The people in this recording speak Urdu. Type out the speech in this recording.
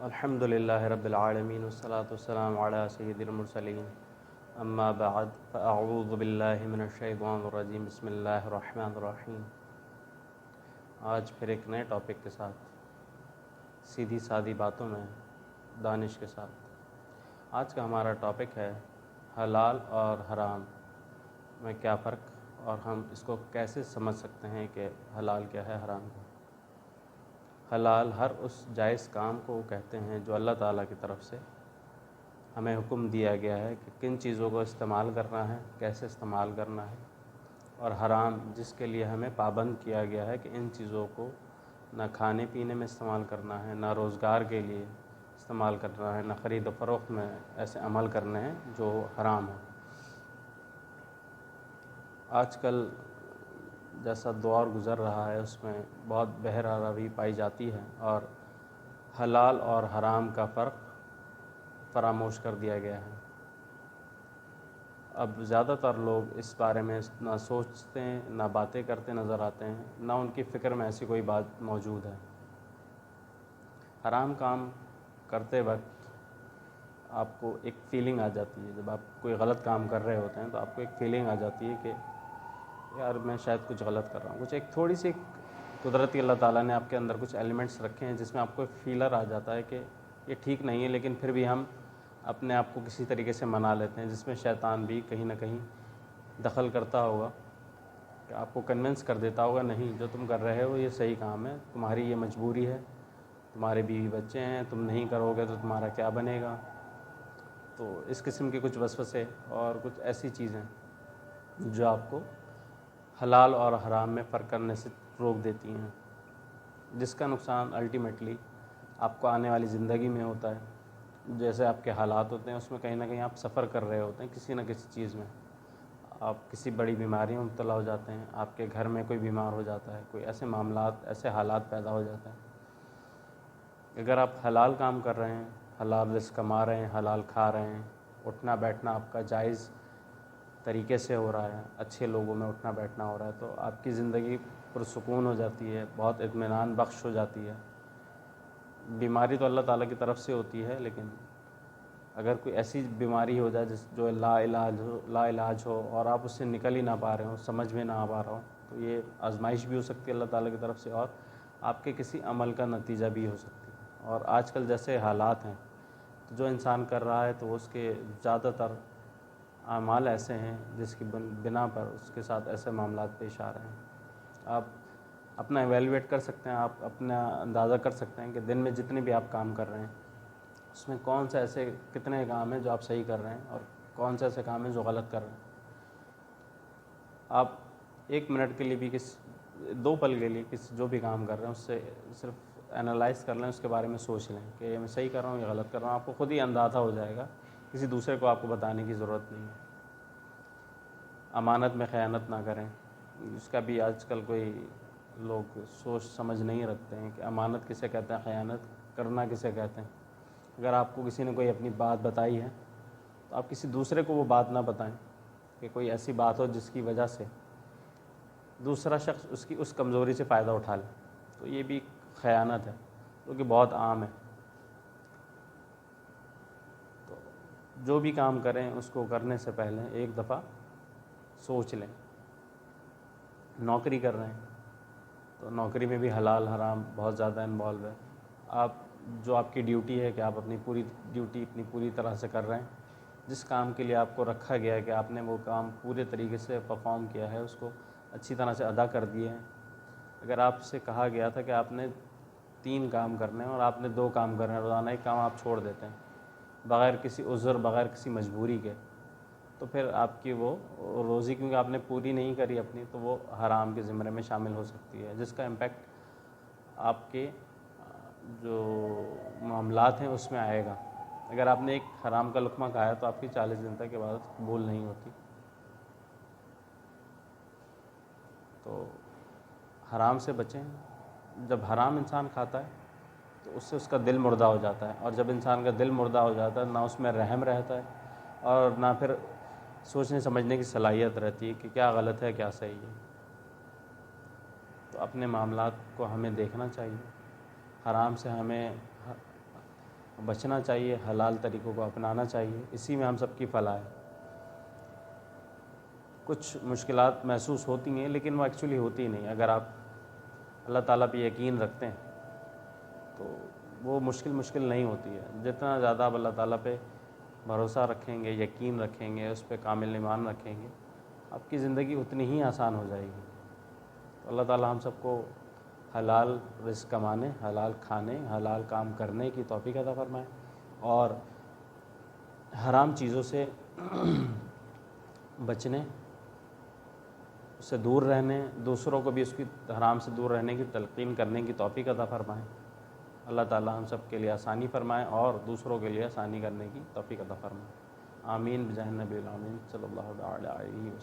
الحمد للہ رب العالمین والصلاة والسلام علی سید المرسلین اما بعد فاعوذ باللہ من الشیطان الرجیم بسم اللہ الرحمن الرحیم۔ آج پھر ایک نئے ٹاپک کے ساتھ سیدھی سادی باتوں میں دانش کے ساتھ۔ آج کا ہمارا ٹاپک ہے حلال اور حرام میں کیا فرق، اور ہم اس کو کیسے سمجھ سکتے ہیں کہ حلال کیا ہے، حرام کیا ہے۔ حلال ہر اس جائز کام کو کہتے ہیں جو اللہ تعالیٰ کی طرف سے ہمیں حکم دیا گیا ہے کہ کن چیزوں کو استعمال کرنا ہے، کیسے استعمال کرنا ہے، اور حرام جس کے لیے ہمیں پابند کیا گیا ہے کہ ان چیزوں کو نہ کھانے پینے میں استعمال کرنا ہے، نہ روزگار کے لیے استعمال کرنا ہے، نہ خرید و فروخت میں ایسے عمل کرنے ہیں جو حرام ہوں۔ آج کل جیسا دور گزر رہا ہے اس میں بہت بہرہ روی پائی جاتی ہے، اور حلال اور حرام کا فرق فراموش کر دیا گیا ہے۔ اب زیادہ تر لوگ اس بارے میں نہ سوچتے ہیں، نہ باتیں کرتے نظر آتے ہیں، نہ ان کی فکر میں ایسی کوئی بات موجود ہے۔ حرام کام کرتے وقت آپ کو ایک فیلنگ آ جاتی ہے، جب آپ کوئی غلط کام کر رہے ہوتے ہیں تو آپ کو ایک فیلنگ آ جاتی ہے کہ یار میں شاید کچھ غلط کر رہا ہوں، کچھ ایک تھوڑی سی قدرتی اللہ تعالیٰ نے آپ کے اندر کچھ ایلیمنٹس رکھے ہیں جس میں آپ کو ایک فیلر آ جاتا ہے کہ یہ ٹھیک نہیں ہے، لیکن پھر بھی ہم اپنے آپ کو کسی طریقے سے منا لیتے ہیں، جس میں شیطان بھی کہیں نہ کہیں دخل کرتا ہوگا کہ آپ کو کنونس کر دیتا ہوگا نہیں جو تم کر رہے ہو یہ صحیح کام ہے، تمہاری یہ مجبوری ہے، تمہارے بیوی بچے ہیں، تم نہیں کرو گے تو تمہارا کیا بنے گا۔ تو اس قسم کے کچھ وسوسے اور کچھ ایسی چیزیں جو آپ کو حلال اور حرام میں فرق کرنے سے روک دیتی ہیں، جس کا نقصان الٹیمیٹلی آپ کو آنے والی زندگی میں ہوتا ہے۔ جیسے آپ کے حالات ہوتے ہیں اس میں کہیں نہ کہیں آپ سفر کر رہے ہوتے ہیں کسی نہ کسی چیز میں، آپ کسی بڑی بیماری میں مبتلا ہو جاتے ہیں، آپ کے گھر میں کوئی بیمار ہو جاتا ہے، کوئی ایسے معاملات ایسے حالات پیدا ہو جاتے ہیں۔ اگر آپ حلال کام کر رہے ہیں، حلال رزق کما رہے ہیں، حلال کھا رہے ہیں، اٹھنا بیٹھنا آپ کا جائز طریقے سے ہو رہا ہے، اچھے لوگوں میں اٹھنا بیٹھنا ہو رہا ہے، تو آپ کی زندگی پرسکون ہو جاتی ہے، بہت اطمینان بخش ہو جاتی ہے۔ بیماری تو اللہ تعالیٰ کی طرف سے ہوتی ہے، لیکن اگر کوئی ایسی بیماری ہو جائے جو لا علاج ہو اور آپ اس سے نکل ہی نہ پا رہے ہوں، سمجھ میں نہ آ پا رہا ہوں، تو یہ آزمائش بھی ہو سکتی ہے اللہ تعالیٰ کی طرف سے، اور آپ کے کسی عمل کا نتیجہ بھی ہو سکتی ہے۔ اور آج کل جیسے حالات ہیں تو جو انسان کر رہا ہے تو اس کے زیادہ تر اعمال ایسے ہیں جس کی بنا پر اس کے ساتھ ایسے معاملات پیش آ رہے ہیں۔ آپ اپنا ایویلویٹ کر سکتے ہیں، آپ اپنا اندازہ کر سکتے ہیں کہ دن میں جتنے بھی آپ کام کر رہے ہیں اس میں کون سے ایسے کتنے کام ہیں جو آپ صحیح کر رہے ہیں اور کون سے ایسے کام ہیں جو غلط کر رہے ہیں۔ آپ ایک منٹ کے لیے بھی دو پل کے لیے جو بھی کام کر رہے ہیں اس سے صرف انالائز کر لیں، اس کے بارے میں سوچ لیں کہ یہ میں صحیح کر رہا ہوں یا غلط کر رہا ہوں۔ آپ کو خود ہی اندازہ ہو جائے گا، کسی دوسرے کو آپ کو بتانے کی ضرورت نہیں ہے۔ امانت میں خیانت نہ کریں، اس کا بھی آج کل کوئی لوگ سوچ سمجھ نہیں رکھتے ہیں کہ امانت کسے کہتے ہیں، خیانت کرنا کسے کہتے ہیں۔ اگر آپ کو کسی نے کوئی اپنی بات بتائی ہے تو آپ کسی دوسرے کو وہ بات نہ بتائیں کہ کوئی ایسی بات ہو جس کی وجہ سے دوسرا شخص اس کی اس کمزوری سے فائدہ اٹھا لے، تو یہ بھی خیانت ہے جو کہ بہت عام ہے۔ تو جو بھی کام کریں اس کو کرنے سے پہلے ایک دفعہ سوچ لیں۔ نوکری کر رہے ہیں تو نوکری میں بھی حلال حرام بہت زیادہ انوالو ہے۔ جو آپ کی ڈیوٹی ہے کہ آپ اپنی پوری ڈیوٹی اپنی پوری طرح سے کر رہے ہیں، جس کام کے لیے آپ کو رکھا گیا ہے کہ آپ نے وہ کام پورے طریقے سے پرفارم کیا ہے، اس کو اچھی طرح سے ادا کر دیے ہیں۔ اگر آپ سے کہا گیا تھا کہ آپ نے 3 کام کرنے ہیں اور آپ نے 2 کام کرنے ہیں، روزانہ ایک کام آپ چھوڑ دیتے ہیں بغیر کسی عذر، بغیر کسی مجبوری کے، تو پھر آپ کی وہ روزی کیونکہ آپ نے پوری نہیں کری اپنی، تو وہ حرام کے زمرے میں شامل ہو سکتی ہے، جس کا امپیکٹ آپ کے جو معاملات ہیں اس میں آئے گا۔ اگر آپ نے ایک حرام کا لقمہ کھایا تو آپ کی 40 دن تک عبادت قبول نہیں ہوتی۔ تو حرام سے بچیں۔ جب حرام انسان کھاتا ہے تو اس سے اس کا دل مردہ ہو جاتا ہے، اور جب انسان کا دل مردہ ہو جاتا ہے نہ اس میں رحم رہتا ہے اور نہ پھر سوچنے سمجھنے کی صلاحیت رہتی ہے کہ کیا غلط ہے کیا صحیح ہے۔ تو اپنے معاملات کو ہمیں دیکھنا چاہیے۔ حرام سے ہمیں بچنا چاہیے، حلال طریقوں کو اپنانا چاہیے، اسی میں ہم سب کی فلاح ہے۔ کچھ مشکلات محسوس ہوتی ہیں لیکن وہ ایکچولی ہوتی نہیں، اگر آپ اللہ تعالیٰ پہ یقین رکھتے ہیں تو وہ مشکل نہیں ہوتی ہے۔ جتنا زیادہ آپ اللہ تعالیٰ پہ بھروسہ رکھیں گے، یقین رکھیں گے، اس پہ کامل ایمان رکھیں گے، آپ کی زندگی اتنی ہی آسان ہو جائے گی۔ تو اللہ تعالیٰ ہم سب کو حلال رزق کمانے، حلال کھانے، حلال کام کرنے کی توفیق عطا فرمائے، اور حرام چیزوں سے بچنے، اس سے دور رہنے، دوسروں کو بھی اس کی حرام سے دور رہنے کی تلقین کرنے کی توفیق عطا فرمائے۔ اللہ تعالیٰ ہم سب کے لیے آسانی فرمائے اور دوسروں کے لیے آسانی کرنے کی توفیق عطا فرمائے۔ آمین بجاہ نبی العامین صلی اللہ علیہ وسلم۔